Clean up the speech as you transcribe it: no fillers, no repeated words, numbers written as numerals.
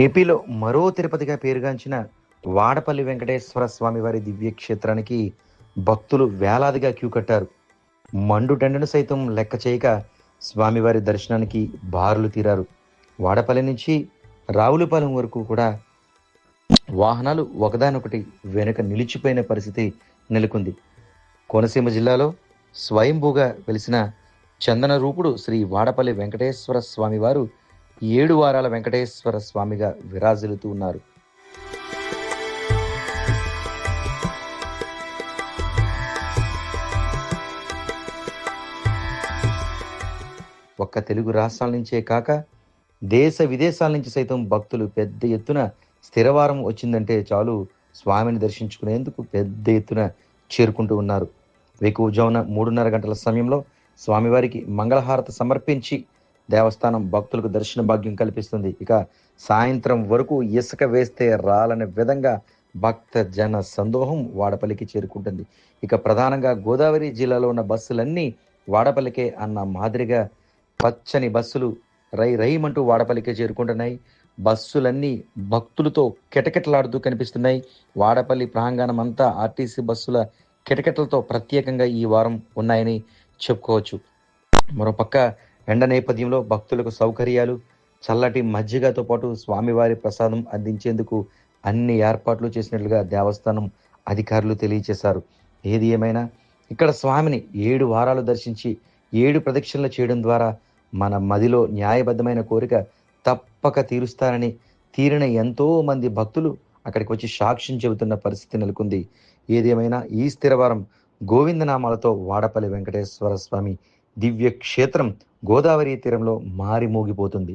ఏపీలో మరో తిరుపతిగా పేరుగాంచిన వాడపల్లి వెంకటేశ్వర స్వామి వారి దివ్యక్షేత్రానికి భక్తులు వేలాదిగా క్యూ కట్టారు. మండుటెండను సైతం లెక్క చేయక స్వామివారి దర్శనానికి బారులు తీరారు. వాడపల్లి నుంచి రావులపాలెం వరకు కూడా వాహనాలు ఒకదానొకటి వెనుక నిలిచిపోయిన పరిస్థితి నెలకొంది. కోనసీమ జిల్లాలో స్వయంభూగా వెలిసిన చందన రూపుడు శ్రీ వాడపల్లి వెంకటేశ్వర స్వామివారు 7 వారాల వెంకటేశ్వర స్వామిగా విరాజిల్లుతూ ఉన్నారు. ఒక్క తెలుగు రాష్ట్రాల నుంచే కాక దేశ విదేశాల నుంచి సైతం భక్తులు పెద్ద ఎత్తున స్థిరవారం వచ్చిందంటే చాలు స్వామిని దర్శించుకునేందుకు పెద్ద ఎత్తున చేరుకుంటూ ఉన్నారు. వేకువజామున 3:30 గంటల సమయంలో స్వామివారికి మంగళహారతి సమర్పించి దేవస్థానం భక్తులకు దర్శన భాగ్యం కల్పిస్తుంది. ఇక సాయంత్రం వరకు ఇసుక వేస్తే రాలని విధంగా భక్త జన సందోహం వాడపల్లికి చేరుకుంటుంది. ఇక ప్రధానంగా గోదావరి జిల్లాలో ఉన్న బస్సులన్నీ వాడపల్లికే అన్న మాదిరిగా పచ్చని బస్సులు రైమంటూ వాడపల్లికే చేరుకుంటున్నాయి. బస్సులన్నీ భక్తులతో కిటకిటలాడుతూ కనిపిస్తున్నాయి. వాడపల్లి ప్రాంగణం అంతా ఆర్టీసీ బస్సుల కిటకిటలతో ప్రత్యేకంగా ఈ వారం ఉన్నాయని చెప్పుకోవచ్చు. మరోపక్క ఎండ నేపథ్యంలో భక్తులకు సౌకర్యాలు, చల్లటి మజ్జిగతో పాటు స్వామివారి ప్రసాదం అందించేందుకు అన్ని ఏర్పాట్లు చేసినట్లుగా దేవస్థానం అధికారులు తెలియజేశారు. ఏది ఏమైనా ఇక్కడ స్వామిని 7 వారాలు దర్శించి 7 ప్రదక్షిణలు చేయడం ద్వారా మన మదిలో న్యాయబద్ధమైన కోరిక తప్పక తీరుస్తారని తీరిన ఎంతో మంది భక్తులు అక్కడికి వచ్చి సాక్ష్యం చెబుతున్న పరిస్థితి నెలకొంది. ఏదేమైనా ఈ స్థిరవారం గోవిందనామాలతో వాడపల్లి వెంకటేశ్వర స్వామి దివ్య క్షేత్రం గోదావరి తీరంలో మారిమోగిపోతుంది.